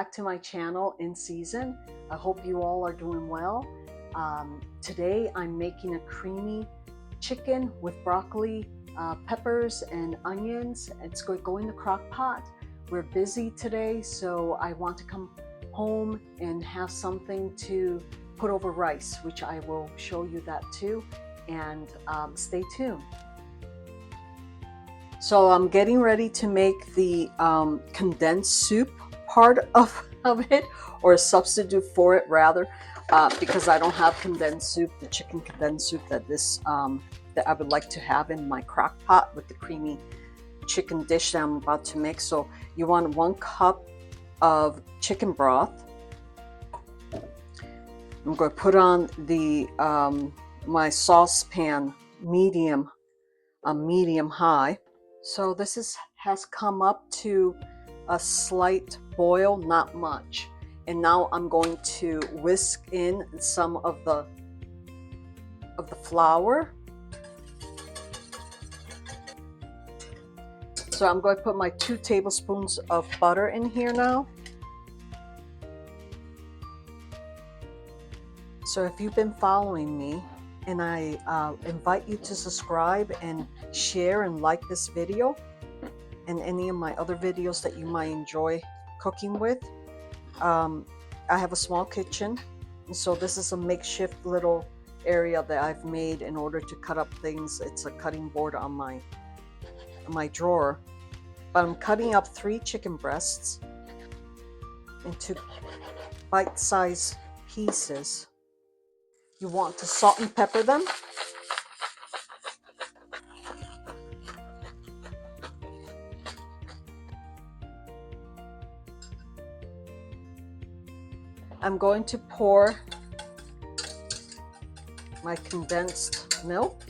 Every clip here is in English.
back to my channel in season. I hope you all are doing well. Today I'm making a creamy chicken with broccoli, peppers and onions. It's going to go in the crock pot. We're busy today, so I want to come home and have something to put over rice, which I will show you that too, and stay tuned. So I'm getting ready to make the condensed soup part of it, or a substitute for it rather, because I don't have condensed soup, the chicken condensed soup that that I would like to have in my crock pot with the creamy chicken dish that I'm about to make. So you want 1 cup of chicken broth. I'm going to put on the my saucepan medium high. So this has come up to a slight boil, not much. And now I'm going to whisk in some of the flour. So I'm going to put my 2 tablespoons of butter in here now. So if you've been following me, and I invite you to subscribe and share and like this video and any of my other videos that you might enjoy cooking with. I have a small kitchen, and so this is a makeshift little area that I've made in order to cut up things. It's a cutting board on my drawer. But I'm cutting up 3 chicken breasts into bite-sized pieces. You want to salt and pepper them. I'm going to pour my condensed milk.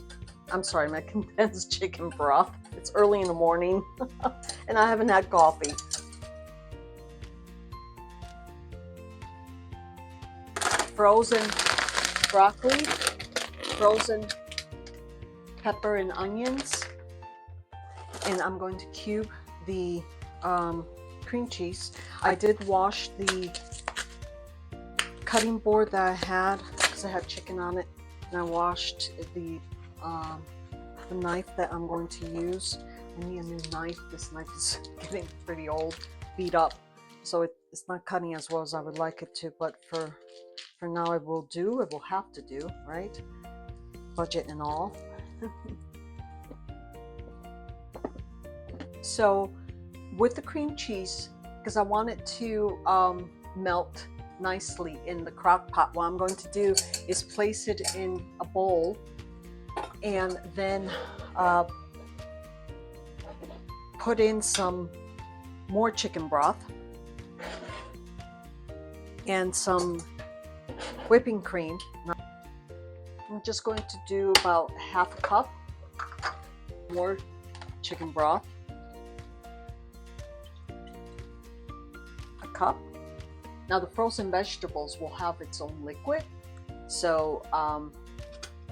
I'm sorry, my condensed chicken broth. It's early in the morning and I haven't had coffee. Frozen broccoli, frozen pepper and onions, and I'm going to cube the cream cheese. I did wash the cutting board that I had because I had chicken on it, and I washed the knife that I'm going to use. I need a new knife. This knife is getting pretty old, beat up, so it's not cutting as well as I would like it to, but for now it will have to do, right? Budget and all. So with the cream cheese, because I want it to melt nicely in the crock pot, what I'm going to do is place it in a bowl and then put in some more chicken broth and some whipping cream. I'm just going to do about half a cup more chicken broth, a cup. Now the frozen vegetables will have its own liquid, so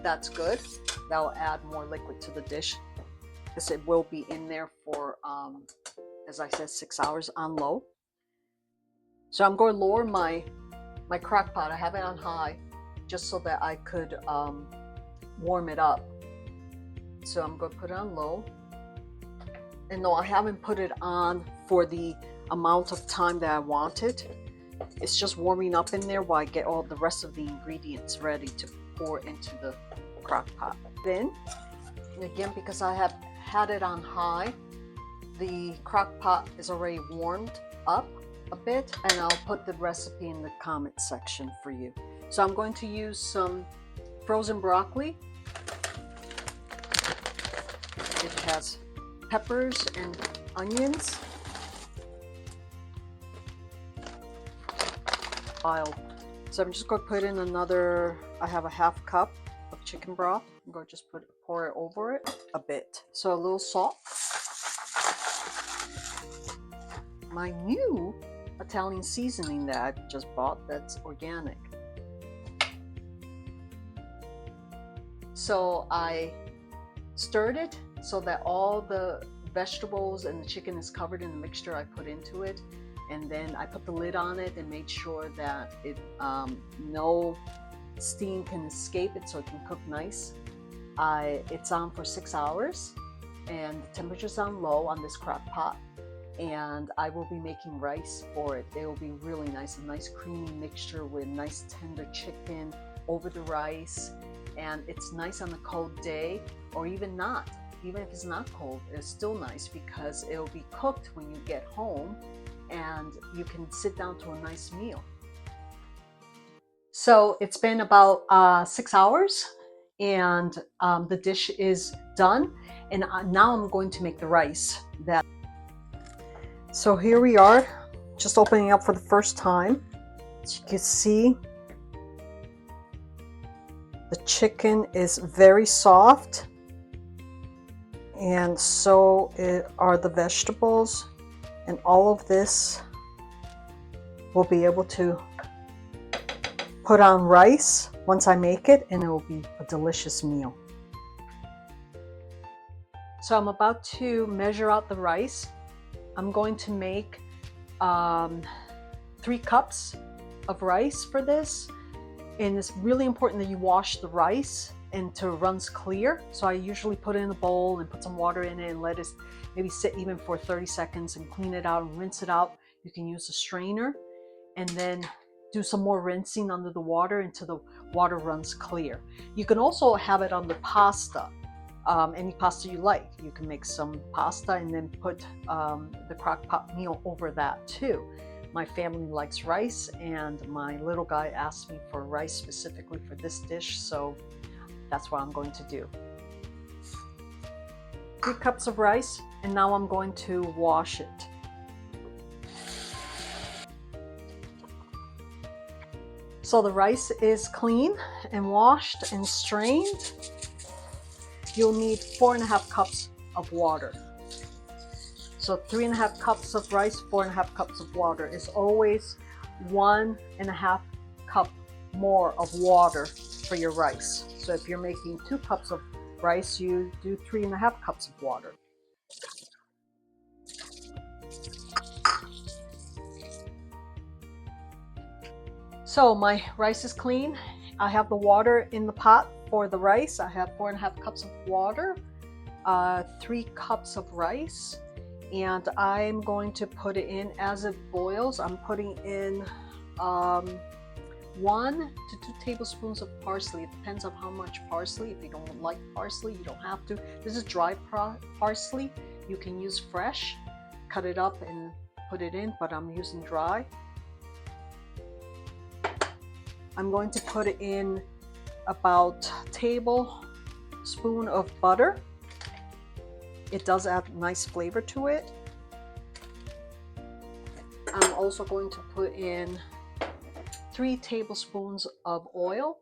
that's good. That'll add more liquid to the dish because it will be in there for, as I said, 6 hours on low. So I'm going to lower my crock pot. I have it on high just so that I could warm it up. So I'm going to put it on low. And no, I haven't put it on for the amount of time that I want it. It's just warming up in there while I get all the rest of the ingredients ready to pour into the crock pot. Then, again, because I have had it on high, the crock pot is already warmed up a bit, and I'll put the recipe in the comment section for you. So I'm going to use some frozen broccoli. It has peppers and onions. So I'm just going to put in another, I have a half cup of chicken broth. I'm going to just pour it over it a bit. So a little salt. My new Italian seasoning that I just bought that's organic. So I stirred it so that all the vegetables and the chicken is covered in the mixture I put into it, and then I put the lid on it and made sure that it no steam can escape it, so it can cook nice. It's on for 6 hours, and the temperature's on low on this crock pot, and I will be making rice for it. It will be really nice, a nice creamy mixture with nice tender chicken over the rice, and it's nice on a cold day, or even not. Even if it's not cold, it's still nice because it'll be cooked when you get home, and you can sit down to a nice meal. So it's been about 6 hours, and the dish is done, and now I'm going to make the rice. So here we are, just opening up for the first time. As you can see, the chicken is very soft, and so are the vegetables, and all of this will be able to put on rice once I make it, and it will be a delicious meal. So I'm about to measure out the rice. I'm going to make 3 cups of rice for this, and it's really important that you wash the rice until it runs clear. So I usually put it in a bowl and put some water in it and let it maybe sit even for 30 seconds and clean it out and rinse it out. You can use a strainer and then do some more rinsing under the water until the water runs clear. You can also have it on the pasta. Any pasta you like. You can make some pasta and then put the crock pot meal over that too. My family likes rice, and my little guy asked me for rice specifically for this dish, so that's what I'm going to do. 3 cups of rice, and now I'm going to wash it. So the rice is clean and washed and strained. You'll need 4.5 cups of water. So 3.5 cups of rice, 4.5 cups of water is always 1.5 cup more of water for your rice. So if you're making 2 cups of rice, you do 3.5 cups of water. So my rice is clean. I have the water in the pot for the rice. I have 4.5 cups of water, 3 cups of rice, and I'm going to put it in as it boils. I'm putting in 1 to 2 tablespoons of parsley. It depends on how much parsley. If you don't like parsley, you don't have to. This is dry parsley. You can use fresh, cut it up and put it in, but I'm using dry. I'm going to put in about a tablespoon of butter. It does add nice flavor to it. I'm also going to put in 3 tablespoons of oil.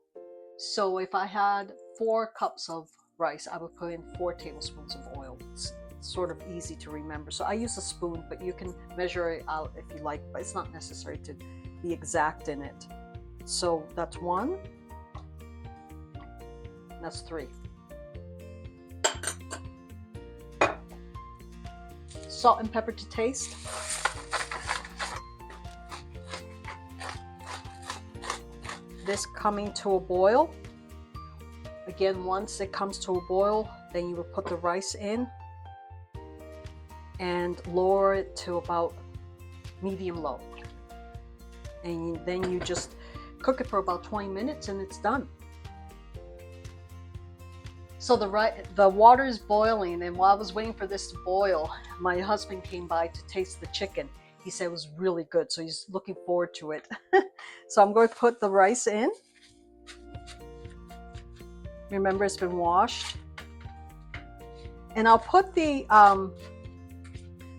So if I had 4 cups of rice, I would put in 4 tablespoons of oil. It's sort of easy to remember. So I use a spoon, but you can measure it out if you like, but it's not necessary to be exact in it. So that's 1. That's 3. Salt and pepper to taste. This coming to a boil. Again, once it comes to a boil, then you will put the rice in and lower it to about medium low. And then you just cook it for about 20 minutes and it's done. So the water is boiling, and while I was waiting for this to boil, my husband came by to taste the chicken. He said it was really good, so he's looking forward to it. So I'm going to put the rice in. Remember, it's been washed. And I'll put the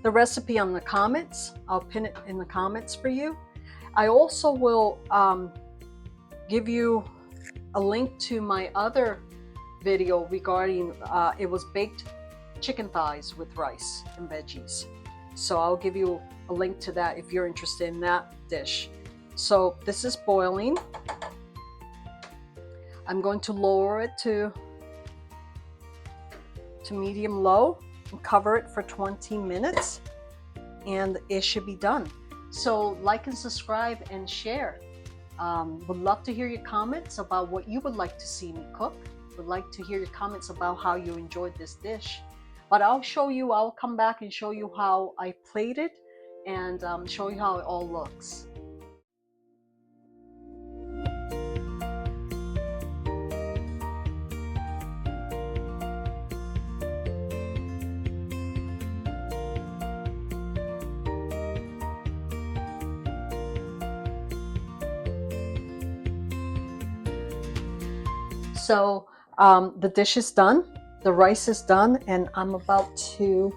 recipe on the comments. I'll pin it in the comments for you. I also will give you a link to my other video regarding it was baked chicken thighs with rice and veggies. So I'll give you a link to that if you're interested in that dish. So this is boiling. I'm going to lower it to medium low and cover it for 20 minutes, and it should be done. So like and subscribe and share. Would love to hear your comments about what you would like to see me cook. Would like to hear your comments about how you enjoyed this dish. But I'll come back and show you how I plate it and show you how it all looks. So the dish is done, the rice is done, and I'm about to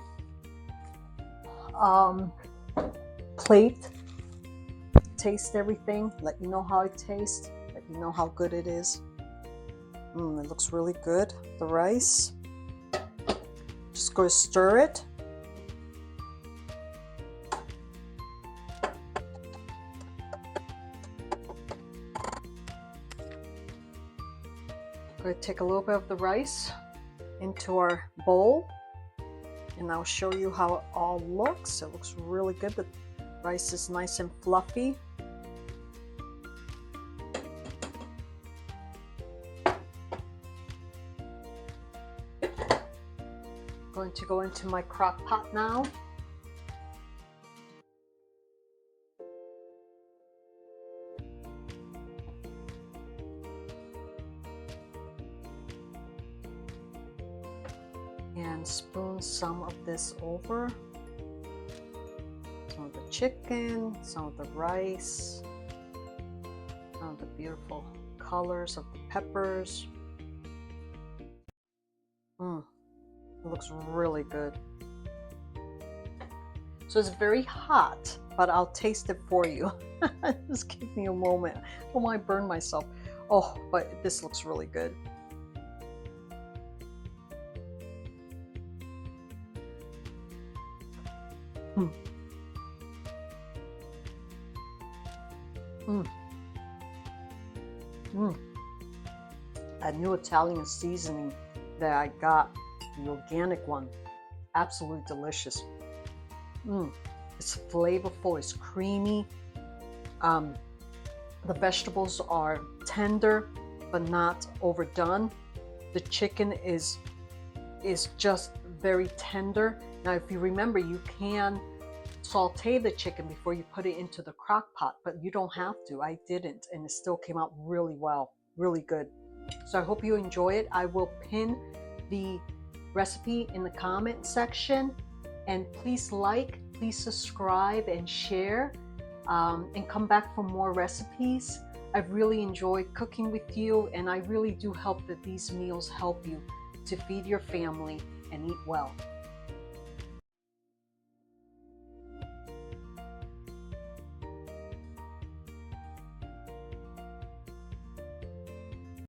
plate, taste everything, let you know how it tastes, let you know how good it is. It looks really good, the rice. Just go stir it. I'm going to take a little bit of the rice into our bowl, and I'll show you how it all looks. It looks really good. The rice is nice and fluffy. Going to go into my crock pot now. And spoon some of this over. Some of the chicken, some of the rice, some of the beautiful colors of the peppers. It looks really good. So it's very hot, but I'll taste it for you. Just give me a moment. I don't want to burn myself. Oh, but this looks really good. That new Italian seasoning that I got, the organic one, absolutely delicious. It's flavorful, it's creamy. The vegetables are tender but not overdone. The chicken is just very tender. Now if you remember, you can saute the chicken before you put it into the crock pot, but you don't have to. I didn't, and it still came out really well, really good. So I hope you enjoy it. I will pin the recipe in the comment section, and please like, please subscribe and share, and come back for more recipes. I've really enjoyed cooking with you, and I really do hope that these meals help you to feed your family and eat well.